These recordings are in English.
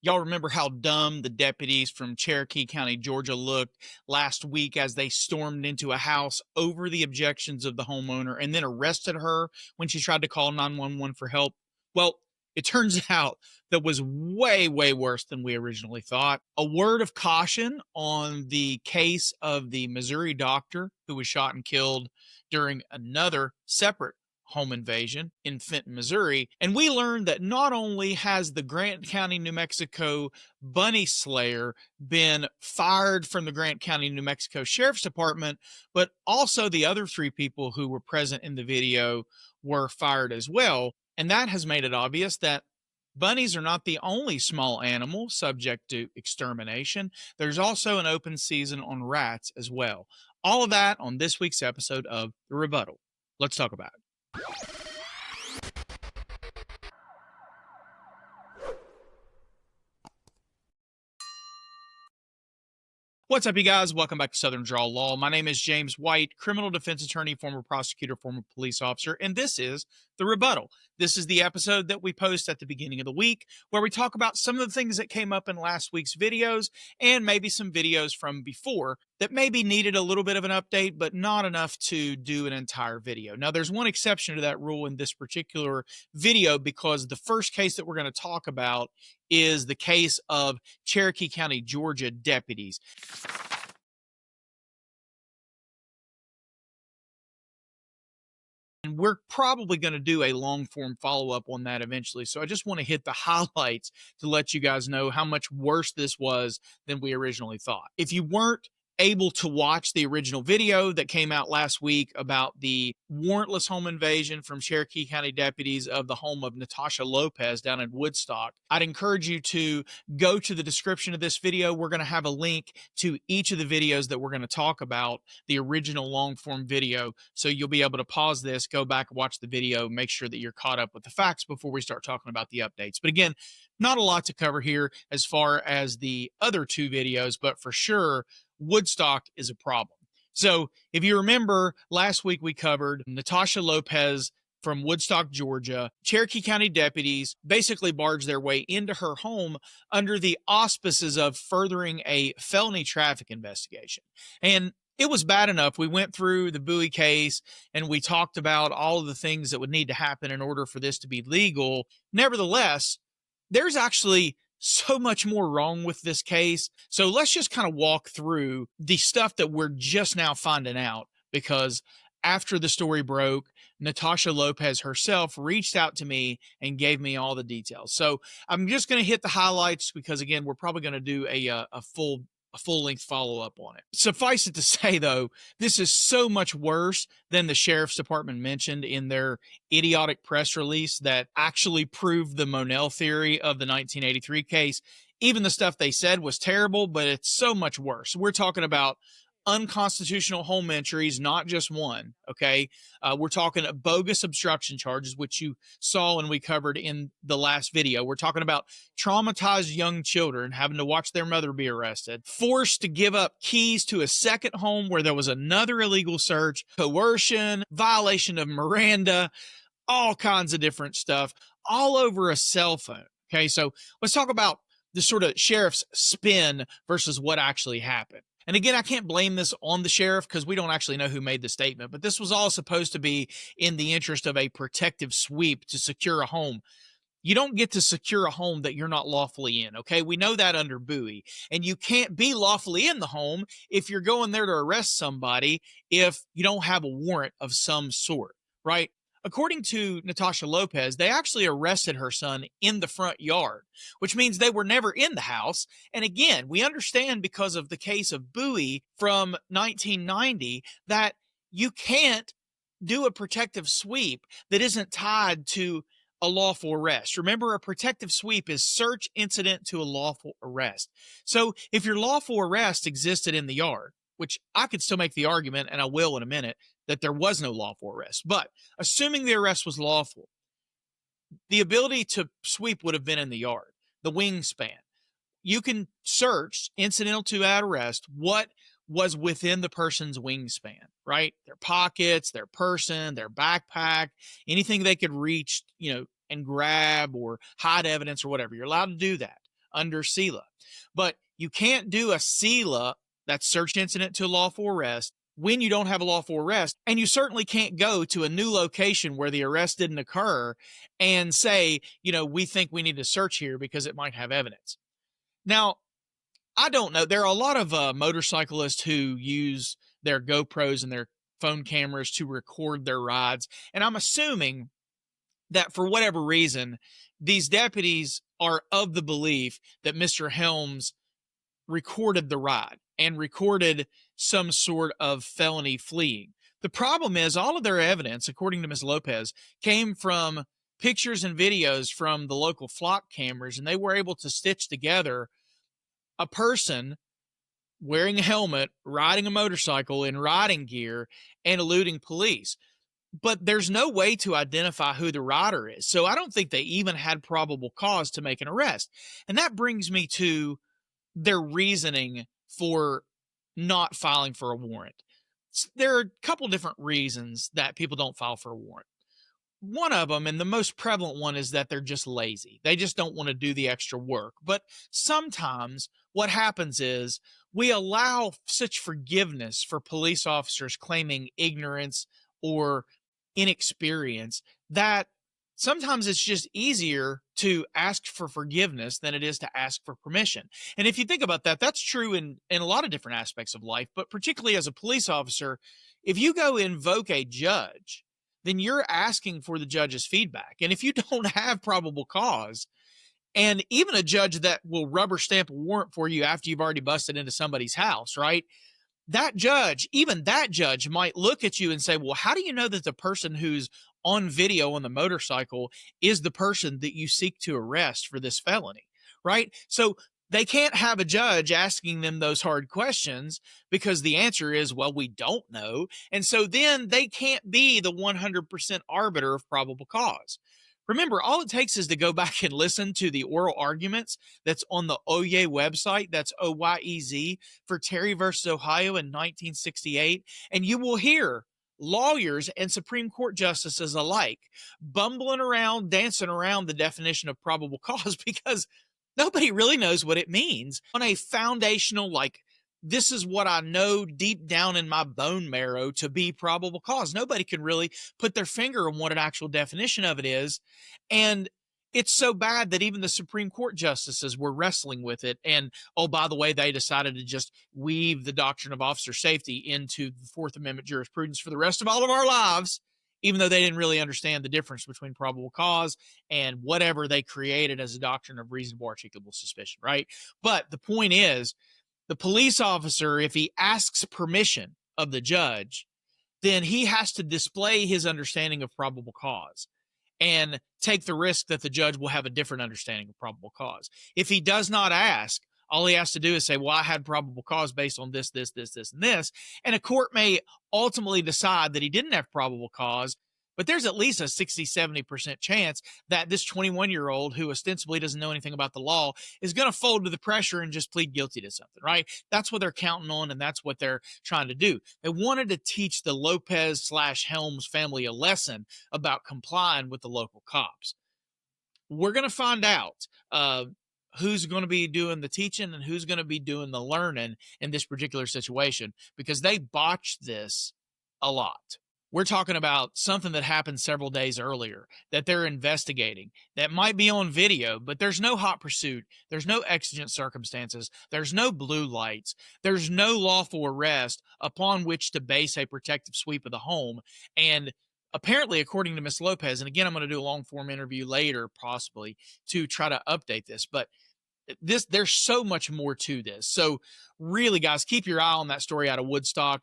Y'all remember how dumb the deputies from Cherokee County, Georgia looked last week as they stormed into a house over the objections of the homeowner and then arrested her when she tried to call 911 for help? Well, it turns out that was way, way worse than we originally thought. A word of caution on the case of the Missouri doctor who was shot and killed during another separate home invasion in Fenton, Missouri. And we learned that not only has the Grant County, New Mexico bunny slayer been fired from the Grant County, New Mexico Sheriff's Department, but also the other three people who were present in the video were fired as well. And that has made it obvious that bunnies are not the only small animal subject to extermination. There's also an open season on rats as well. All of that on this week's episode of The Rebuttal. Let's talk about it. What's up, you guys? Welcome back to Southern Draw Law. My name is James White, criminal defense attorney, former prosecutor, former police officer, and this is The Rebuttal. This is the episode that we post at the beginning of the week where we talk about some of the things that came up in last week's videos and maybe some videos from before that maybe needed a little bit of an update, but not enough to do an entire video. Now, there's one exception to that rule in this particular video because the first case that we're going to talk about is the case of Cherokee County, Georgia deputies. And we're probably going to do a long form follow-up on that eventually. So I just want to hit the highlights to let you guys know how much worse this was than we originally thought. If you weren't able to watch the original video that came out last week about the warrantless home invasion from Cherokee County deputies of the home of Natasha Lopez down in Woodstock, I'd encourage you to go to the description of this video. We're going to have a link to each of the videos that we're going to talk about, the original long form video. So you'll be able to pause this, go back, watch the video, make sure that you're caught up with the facts before we start talking about the updates. But again, not a lot to cover here as far as the other two videos, but for sure, Woodstock is a problem. So if you remember, last week we covered Natasha Lopez from Woodstock, Georgia. Cherokee County deputies basically barged their way into her home under the auspices of furthering a felony traffic investigation. And it was bad enough. We went through the Bowie case and we talked about all of the things that would need to happen in order for this to be legal. Nevertheless, there's actually so much more wrong with this case. So let's just kind of walk through the stuff that we're just now finding out, because after the story broke, Natasha Lopez herself reached out to me and gave me all the details. So I'm just going to hit the highlights because, again, we're probably going to do a full-length follow-up on it. Suffice it to say, though, this is so much worse than the sheriff's department mentioned in their idiotic press release that actually proved the Monell theory of the 1983 case. Even the stuff they said was terrible, but it's so much worse. We're talking about unconstitutional home entries, not just one, okay? We're talking bogus obstruction charges, which you saw and we covered in the last video. We're talking about traumatized young children having to watch their mother be arrested, forced to give up keys to a second home where there was another illegal search, coercion, violation of Miranda, all kinds of different stuff, all over a cell phone, okay? So let's talk about the sort of sheriff's spin versus what actually happened. And again, I can't blame this on the sheriff because we don't actually know who made the statement, but this was all supposed to be in the interest of a protective sweep to secure a home. You don't get to secure a home that you're not lawfully in, okay? We know that under Bowie. And you can't be lawfully in the home if you're going there to arrest somebody if you don't have a warrant of some sort, right? According to Natasha Lopez, they actually arrested her son in the front yard, which means they were never in the house. And again, we understand because of the case of Bowie from 1990 that you can't do a protective sweep that isn't tied to a lawful arrest. Remember, a protective sweep is search incident to a lawful arrest. So if your lawful arrest existed in the yard, which I could still make the argument, and I will in a minute, that there was no lawful arrest. But assuming the arrest was lawful, the ability to sweep would have been in the yard, the wingspan. You can search, incidental to that arrest, what was within the person's wingspan, right? Their pockets, their person, their backpack, anything they could reach, and grab or hide evidence or whatever. You're allowed to do that. under SELA. But you can't do a SELA, that's search incident to lawful arrest, when you don't have a lawful arrest. And you certainly can't go to a new location where the arrest didn't occur and say, we think we need to search here because it might have evidence. Now, I don't know. There are a lot of motorcyclists who use their GoPros and their phone cameras to record their rides. And I'm assuming that for whatever reason, these deputies are of the belief that Mr. Helms recorded the ride and recorded some sort of felony fleeing. The problem is all of their evidence, according to Ms. Lopez, came from pictures and videos from the local flock cameras, and they were able to stitch together a person wearing a helmet, riding a motorcycle in riding gear, and eluding police. But there's no way to identify who the rider is. So I don't think they even had probable cause to make an arrest. And that brings me to their reasoning for not filing for a warrant. There are a couple different reasons that people don't file for a warrant. One of them, and the most prevalent one, is that they're just lazy. They just don't want to do the extra work. But sometimes what happens is we allow such forgiveness for police officers claiming ignorance or inexperience that sometimes it's just easier to ask for forgiveness than it is to ask for permission. And if you think about that, that's true in a lot of different aspects of life, but particularly as a police officer, if you go invoke a judge, then you're asking for the judge's feedback. And if you don't have probable cause, and even a judge that will rubber stamp a warrant for you after you've already busted into somebody's house, right? Even that judge might look at you and say, well, how do you know that the person who's on video on the motorcycle is the person that you seek to arrest for this felony, right? So they can't have a judge asking them those hard questions because the answer is, well, we don't know. And so then they can't be the 100% arbiter of probable cause. Remember, all it takes is to go back and listen to the oral arguments that's on the OYEZ website, that's OYEZ, for Terry versus Ohio in 1968, and you will hear lawyers and Supreme Court justices alike bumbling around, dancing around the definition of probable cause because nobody really knows what it means on a foundational, this is what I know deep down in my bone marrow to be probable cause. Nobody can really put their finger on what an actual definition of it is. And it's so bad that even the Supreme Court justices were wrestling with it. And, oh, by the way, they decided to just weave the doctrine of officer safety into the Fourth Amendment jurisprudence for the rest of all of our lives, even though they didn't really understand the difference between probable cause and whatever they created as a doctrine of reasonable articulable suspicion, right? But the point is, the police officer, if he asks permission of the judge, then he has to display his understanding of probable cause and take the risk that the judge will have a different understanding of probable cause. If he does not ask, all he has to do is say, well, I had probable cause based on this, this, this, this, and this. And a court may ultimately decide that he didn't have probable cause, but there's at least a 60, 70% chance that this 21-year-old who ostensibly doesn't know anything about the law is going to fold to the pressure and just plead guilty to something, right? That's what they're counting on, and that's what they're trying to do. They wanted to teach the Lopez/Helms family a lesson about complying with the local cops. We're going to find out who's going to be doing the teaching and who's going to be doing the learning in this particular situation, because they botched this a lot. We're talking about something that happened several days earlier that they're investigating that might be on video, but there's no hot pursuit. There's no exigent circumstances. There's no blue lights. There's no lawful arrest upon which to base a protective sweep of the home. And apparently, according to Ms. Lopez, and again, I'm going to do a long form interview later, possibly, to try to update this, but there's so much more to this. So really, guys, keep your eye on that story out of Woodstock.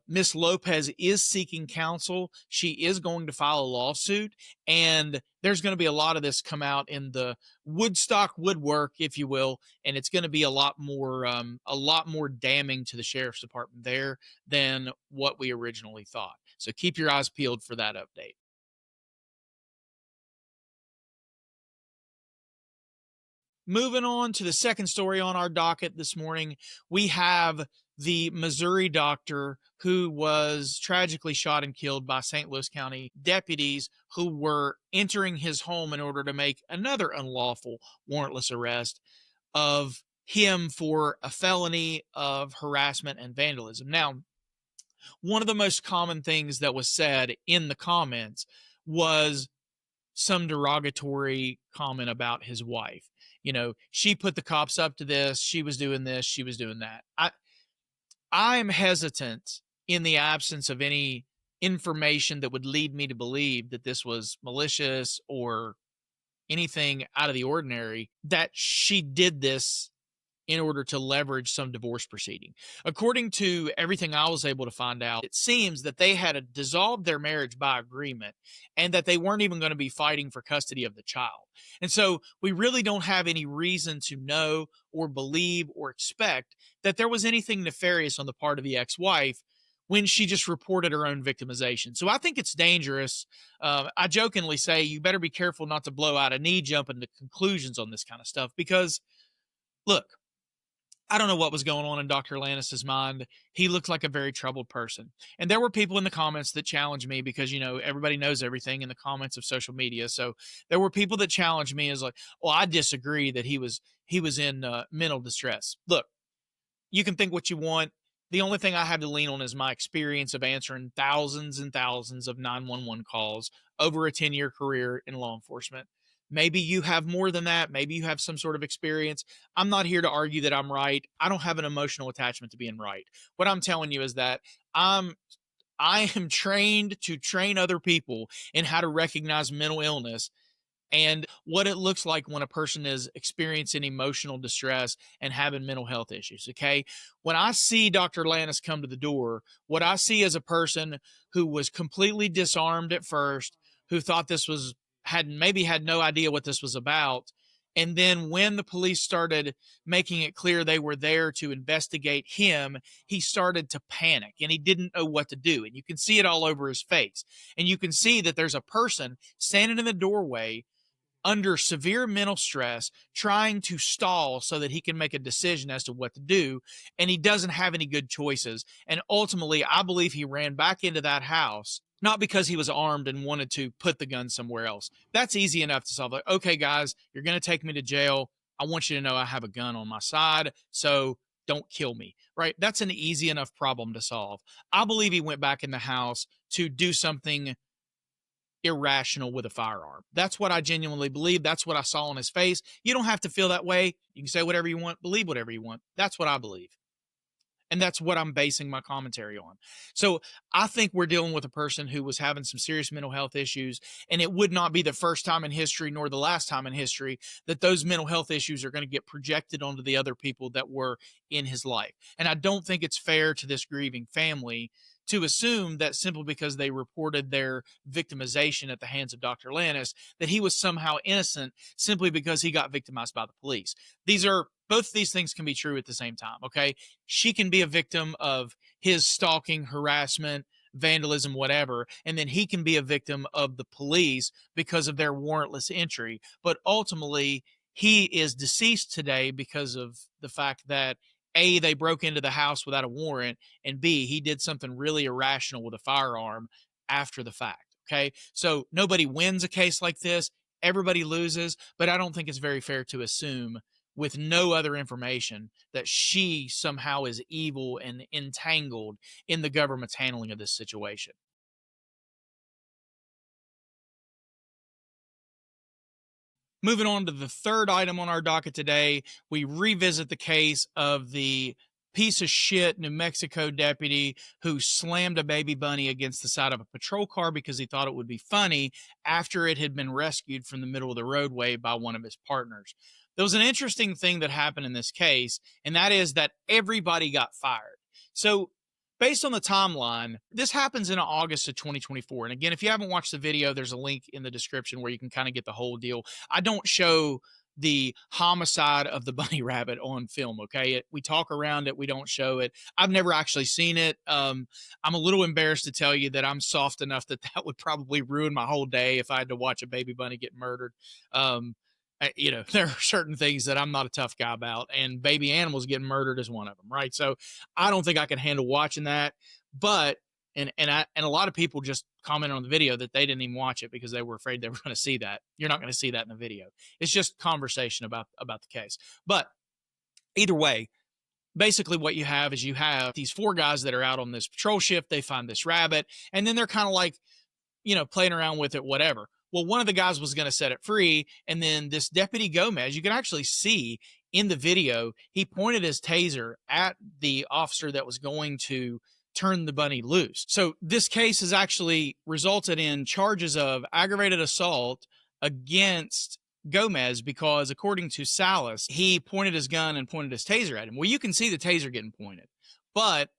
Miss Lopez is seeking counsel. She is going to file a lawsuit, and there's going to be a lot of this come out in the Woodstock woodwork, if you will, and it's going to be a lot more damning to the sheriff's department there than what we originally thought. So keep your eyes peeled for that update. Moving on to the second story on our docket this morning, we have the Missouri doctor who was tragically shot and killed by St. Louis County deputies who were entering his home in order to make another unlawful warrantless arrest. of him for a felony of harassment and vandalism. Now, one of the most common things that was said in the comments was some derogatory comment about his wife. You know, she put the cops up to this, she was doing this, she was doing that. I'm hesitant, in the absence of any information that would lead me to believe that this was malicious or anything out of the ordinary, that she did this in order to leverage some divorce proceeding. According to everything I was able to find out, it seems that they had dissolved their marriage by agreement and that they weren't even going to be fighting for custody of the child. And so we really don't have any reason to know or believe or expect that there was anything nefarious on the part of the ex-wife when she just reported her own victimization. So I think it's dangerous. I jokingly say you better be careful not to blow out a knee jumping to conclusions on this kind of stuff, because look, I don't know what was going on in Dr. Lannis's mind. He looked like a very troubled person. And there were people in the comments that challenged me because, you know, everybody knows everything in the comments of social media. So there were people that challenged me as like, well, I disagree that he was in mental distress. Look, you can think what you want. The only thing I have to lean on is my experience of answering thousands and thousands of 911 calls over a 10-year career in law enforcement. Maybe you have more than that. Maybe you have some sort of experience. I'm not here to argue that I'm right. I don't have an emotional attachment to being right. What I'm telling you is that I am trained to train other people in how to recognize mental illness and what it looks like when a person is experiencing emotional distress and having mental health issues. Okay. When I see Dr. Lannis come to the door, what I see is a person who was completely disarmed at first, who thought this was, maybe had no idea what this was about. And then when the police started making it clear they were there to investigate him, he started to panic and he didn't know what to do. And you can see it all over his face. And you can see that there's a person standing in the doorway under severe mental stress, trying to stall so that he can make a decision as to what to do. And he doesn't have any good choices. And ultimately, I believe he ran back into that house, not because he was armed and wanted to put the gun somewhere else. That's easy enough to solve. Like, okay, guys, you're going to take me to jail. I want you to know I have a gun on my side, so don't kill me, right? That's an easy enough problem to solve. I believe he went back in the house to do something irrational with a firearm. That's what I genuinely believe. That's what I saw on his face. You don't have to feel that way. You can say whatever you want, believe whatever you want. That's what I believe. And that's what I'm basing my commentary on. So I think we're dealing with a person who was having some serious mental health issues, and it would not be the first time in history nor the last time in history that those mental health issues are going to get projected onto the other people that were in his life. And I don't think it's fair to this grieving family to assume that simply because they reported their victimization at the hands of Dr. Lannis, that he was somehow innocent simply because he got victimized by the police. Both these things can be true at the same time, okay? She can be a victim of his stalking, harassment, vandalism, whatever, and then he can be a victim of the police because of their warrantless entry. But ultimately, he is deceased today because of the fact that A, they broke into the house without a warrant, and B, he did something really irrational with a firearm after the fact, okay? So nobody wins a case like this. Everybody loses, but I don't think it's very fair to assume with no other information that she somehow is evil and entangled in the government's handling of this situation. Moving on to the third item on our docket today, we revisit the case of the piece of shit New Mexico deputy who slammed a baby bunny against the side of a patrol car because he thought it would be funny after it had been rescued from the middle of the roadway by one of his partners. There was an interesting thing that happened in this case, and that is that everybody got fired. So based on the timeline, this happens in August of 2024. And again, if you haven't watched the video, there's a link in the description where you can kind of get the whole deal. I don't show the homicide of the bunny rabbit on film, okay? We talk around it. We don't show it. I've never actually seen it. I'm a little embarrassed to tell you that I'm soft enough that that would probably ruin my whole day if I had to watch a baby bunny get murdered. There are certain things that I'm not a tough guy about, and baby animals getting murdered is one of them, right? So I don't think I can handle watching that. But and a lot of people just commented on the video that they didn't even watch it because they were afraid they were going to see that. You're not going to see that in the video. It's just conversation about the case. But Either way, basically what you have is you have these 4 guys that are out on this patrol shift. They find this rabbit, and then they're kind of like, playing around with it, whatever. Well, one of the guys was going to set it free, and then this Deputy Gomez, you can actually see in the video, he pointed his taser at the officer that was going to turn the bunny loose. So this case has actually resulted in charges of aggravated assault against Gomez because, according to Salas, he pointed his gun and pointed his taser at him. Well, you can see the taser getting pointed, but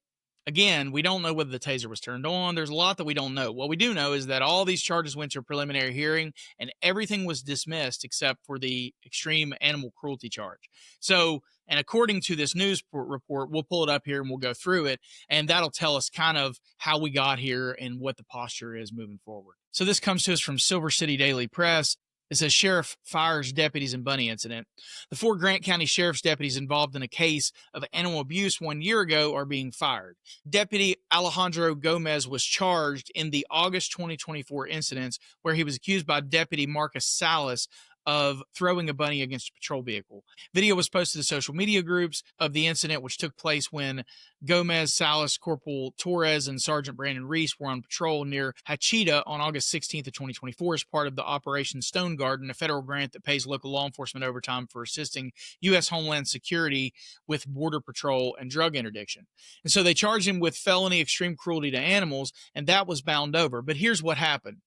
again, we don't know whether the taser was turned on. There's a lot that we don't know. What we do know is that all these charges went to a preliminary hearing and everything was dismissed except for the extreme animal cruelty charge. So, and according to this news report, we'll pull it up here and we'll go through it, and that'll tell us kind of how we got here and what the posture is moving forward. So this comes to us from Silver City Daily Press. It says, sheriff fires deputies in bunny incident. The 4 Grant County sheriff's deputies involved in a case of animal abuse 1 year ago are being fired. Deputy Alejandro Gomez was charged in the August 2024 incidents where he was accused by Deputy Marcus Salas of throwing a bunny against a patrol vehicle. Video was posted to social media groups of the incident, which took place when Gomez, Salas, Corporal Torres, and Sergeant Brandon Reese were on patrol near Hachita on August 16th of 2024 as part of the Operation Stone Garden, a federal grant that pays local law enforcement overtime for assisting U.S. Homeland Security with border patrol and drug interdiction. And so they charged him with felony extreme cruelty to animals, and that was bound over. But here's what happened.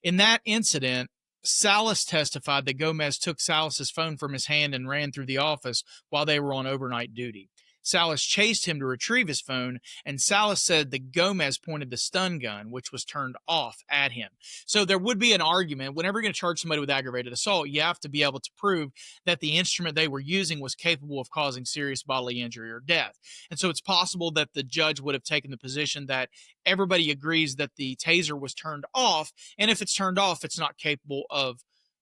In that incident, Salas testified that Gomez took Salas's phone from his hand and ran through the office while they were on overnight duty. Salas chased him to retrieve his phone, and Salas said that Gomez pointed the stun gun, which was turned off, at him. So there would be an argument. Whenever you're going to charge somebody with aggravated assault, you have to be able to prove that the instrument they were using was capable of causing serious bodily injury or death. And so it's possible that the judge would have taken the position that everybody agrees that the taser was turned off, and if it's turned off, it's not capable of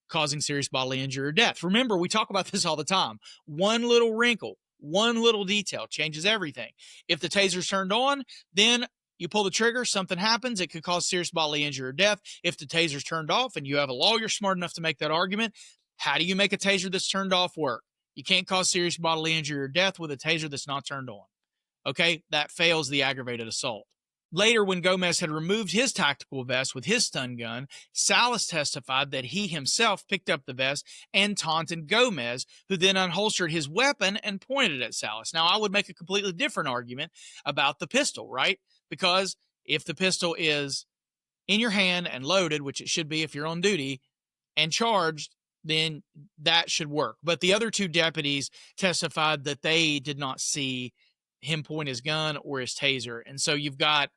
causing serious bodily injury or death. Remember, we talk about this all the time. One little wrinkle, one little detail changes everything. If the taser's turned on, then you pull the trigger, something happens, it could cause serious bodily injury or death. If the taser's turned off and you have a lawyer smart enough to make that argument, how do you make a taser that's turned off work? You can't cause serious bodily injury or death with a taser that's not turned on. Okay, that fails the aggravated assault. Later, when Gomez had removed his tactical vest with his stun gun, Salas testified that he himself picked up the vest and taunted Gomez, who then unholstered his weapon and pointed it at Salas. Now, I would make a completely different argument about the pistol, right? Because if the pistol is in your hand and loaded, which it should be if you're on duty, and charged, then that should work. But the other 2 deputies testified that they did not see him point his gun or his taser. And so you've got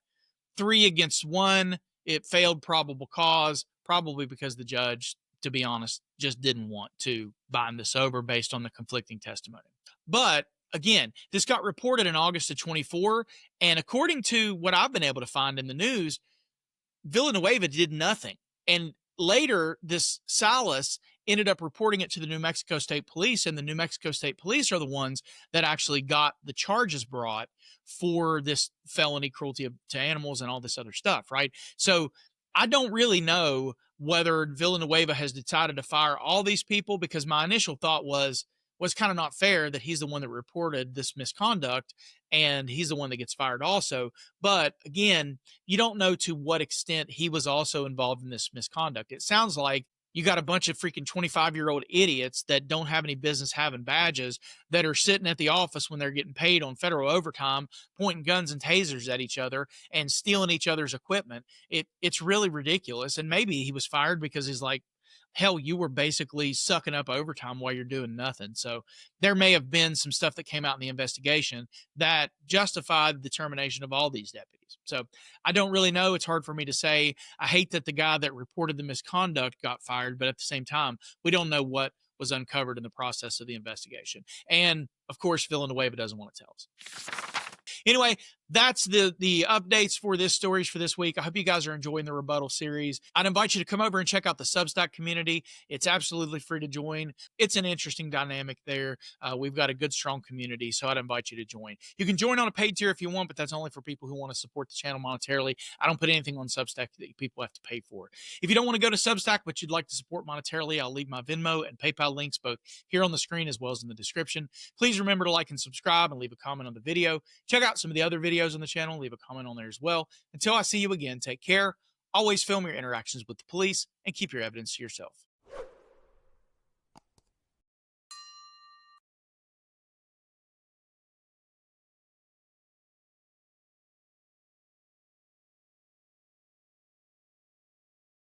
3 against 1. It failed probable cause, probably because the judge, to be honest, just didn't want to bind this over based on the conflicting testimony. But again, this got reported in August of 24, and according to what I've been able to find in the news, Villanueva did nothing. And later, this Salas ended up reporting it to the New Mexico State Police, and the New Mexico State Police are the ones that actually got the charges brought for this felony cruelty to animals and all this other stuff, right? So I don't really know whether Villanueva has decided to fire all these people, because my initial thought was kind of not fair that he's the one that reported this misconduct and he's the one that gets fired also. But again, you don't know to what extent he was also involved in this misconduct. It sounds like you got a bunch of freaking 25-year-old idiots that don't have any business having badges that are sitting at the office when they're getting paid on federal overtime, pointing guns and tasers at each other and stealing each other's equipment. It's really ridiculous. And maybe he was fired because he's like, hell, you were basically sucking up overtime while you're doing nothing. So there may have been some stuff that came out in the investigation that justified the termination of all these deputies. So I don't really know. It's hard for me to say. I hate that the guy that reported the misconduct got fired, but at the same time, we don't know what was uncovered in the process of the investigation. And of course, Villanueva doesn't want to tell us. Anyway, that's the updates for this stories for this week. I hope you guys are enjoying the rebuttal series. I'd invite you to come over and check out the Substack community. It's absolutely free to join. It's an interesting dynamic there. We've got a good, strong community, so I'd invite you to join. You can join on a paid tier if you want, but that's only for people who want to support the channel monetarily. I don't put anything on Substack that people have to pay for. If you don't want to go to Substack, but you'd like to support monetarily, I'll leave my Venmo and PayPal links both here on the screen as well as in the description. Please remember to like and subscribe and leave a comment on the video. Check out some of the other videos on the channel. Leave a comment on there as well. Until I see you again, take care. Always film your interactions with the police and keep your evidence to yourself.